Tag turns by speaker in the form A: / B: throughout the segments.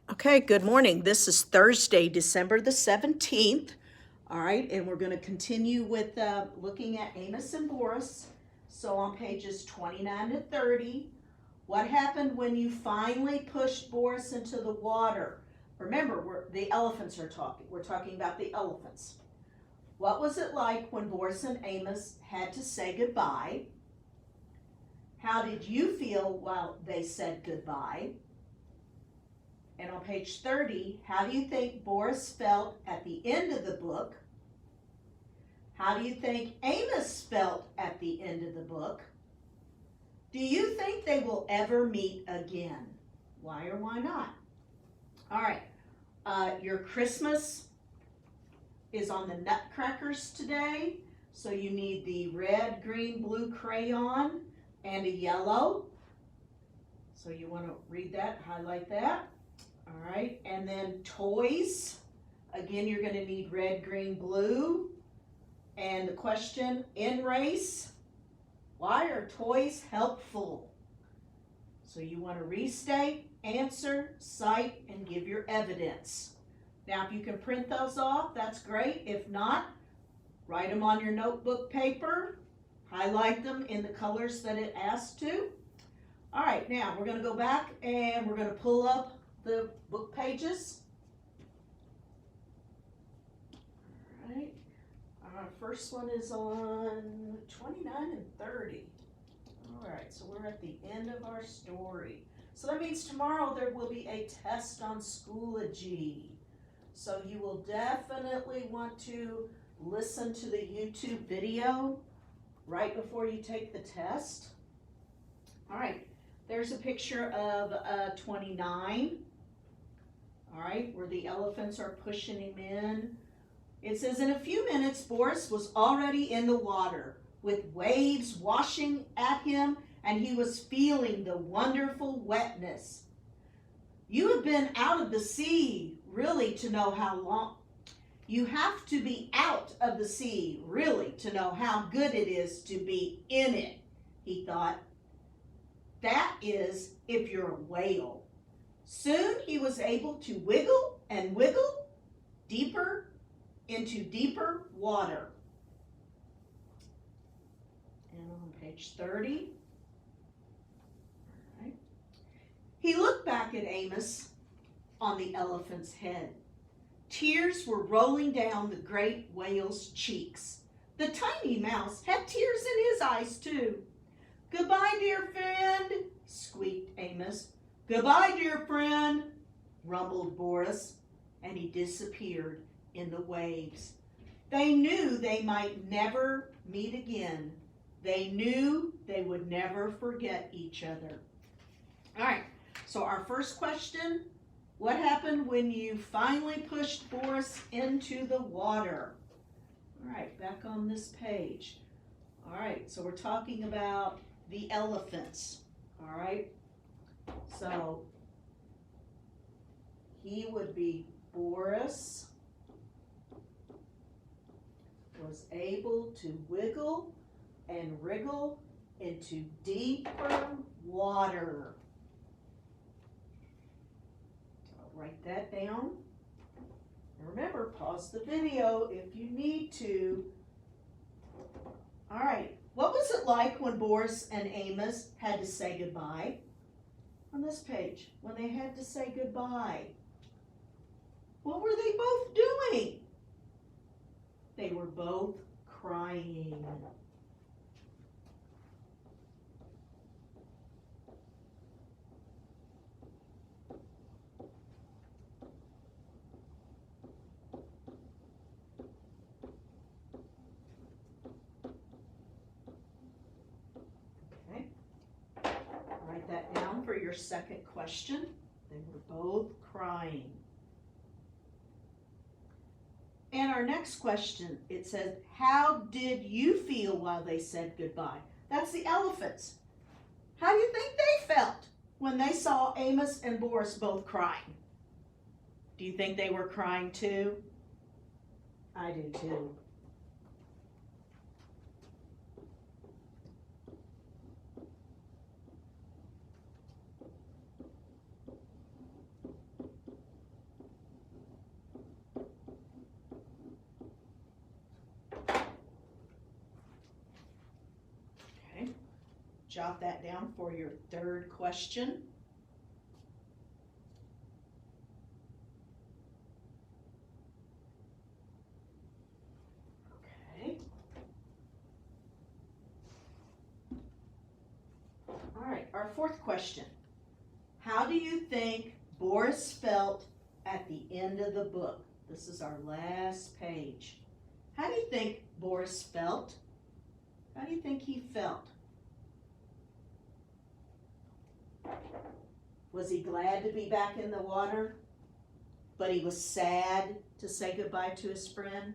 A: Okay, good morning. This is Thursday, December the 17th. All right, and we're going to continue with looking at Amos and Boris. So on pages 29 to 30, what happened when you finally pushed Boris into the water? Remember, the elephants are talking. We're talking about the elephants. What was it like when Boris and Amos had to say goodbye? How did you feel while they said goodbye? And on page 30, how do you think Boris felt at the end of the book? How do you think Amos felt at the end of the book? Do you think they will ever meet again? Why or why not? All right, your Christmas is on the nutcrackers today. So you need the red, green, blue crayon and a yellow. So you want to read that, highlight that. All right, and then toys. Again, you're going to need red, green, blue. And the question, in race, why are toys helpful? So you want to restate, answer, cite, and give your evidence. Now, if you can print those off, that's great. If not, write them on your notebook paper. Highlight them in the colors that it asks to. All right, now we're going to go back and we're going to pull up the book pages. All right, our first one is on 29 and 30. All right, so we're at the end of our story. So that means tomorrow there will be a test on Schoology. So you will definitely want to listen to the YouTube video right before you take the test. All right, there's a picture of 29. All right, where the elephants are pushing him in. It says, in a few minutes, Boris was already in the water with waves washing at him, and he was feeling the wonderful wetness. You have been out of the sea, really, to know how long. You have to be out of the sea, really, to know how good it is to be in it, he thought. That is, if you're a whale. Soon he was able to wiggle and wiggle deeper into deeper water. And on page 30, all right, he looked back at Amos on the elephant's head. Tears were rolling down the great whale's cheeks. The tiny mouse had tears in his eyes too. Goodbye, dear friend, squeaked Amos. Goodbye, dear friend, rumbled Boris, and he disappeared in the waves. They knew they might never meet again. They knew they would never forget each other. All right, so our first question, what happened when you finally pushed Boris into the water? All right, back on this page. All right, so we're talking about the elephants, all right? So he would be Boris was able to wiggle and wriggle into deeper water. I'll write that down. And remember, pause the video if you need to. All right, what was it like when Boris and Amos had to say goodbye? On this page, when they had to say goodbye, what were they both doing? They were both crying. Okay, write that down for your second question. They were both crying. And our next question, it says, how did you feel while they said goodbye? That's the elephants. How do you think they felt when they saw Amos and Boris both crying? Do you think they were crying too? I do too. jot that down for your third question. Okay. All right, our fourth question. How do you think Boris felt at the end of the book? This is our last page. How do you think Boris felt? How do you think he felt? Was he glad to be back in the water, but he was sad to say goodbye to his friend?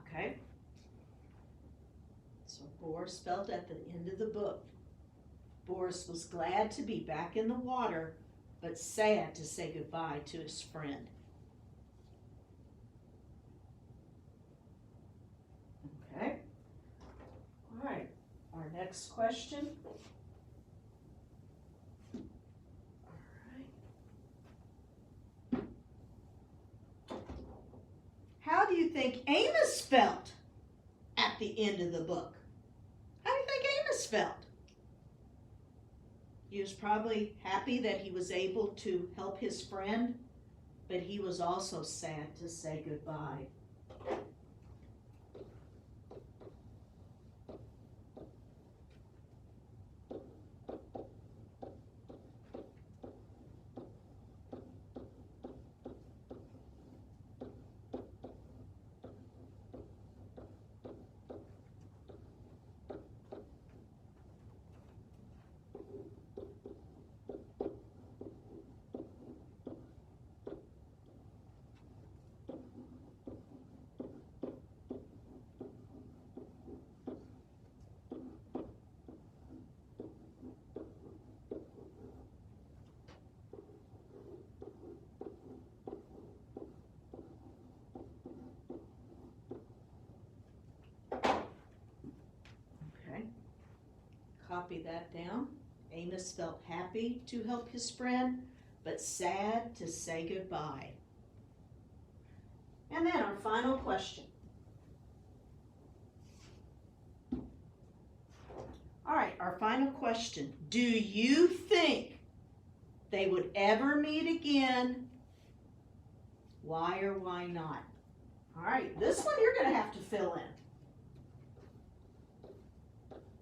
A: Okay. So Boris felt at the end of the book. Boris was glad to be back in the water, but sad to say goodbye to his friend. Okay. All right. Our next question. How do you think Amos felt at the end of the book? How do you think Amos felt? He was probably happy that he was able to help his friend, but he was also sad to say goodbye. Copy that down. Amos felt happy to help his friend, but sad to say goodbye. And then our final question. All right, our final question. Do you think they would ever meet again? Why or why not? All right, this one you're going to have to fill in.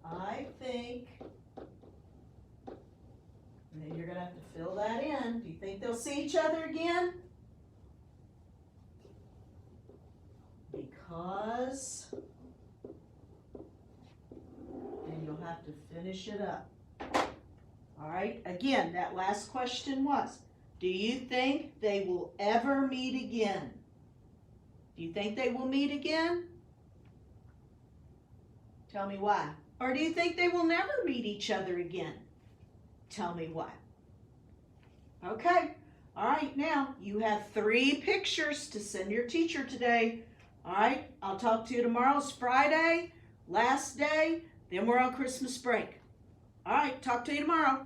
A: I think, and then you're going to have to fill that in. Do you think they'll see each other again? Because, and you'll have to finish it up. All right, again, that last question was, do you think they will ever meet again? Do you think they will meet again? Tell me why. Or do you think they will never meet each other again? Tell me why. Okay. All right, now you have 3 pictures to send your teacher today. All right, I'll talk to you tomorrow. It's Friday, last day, then we're on Christmas break. All right, talk to you tomorrow.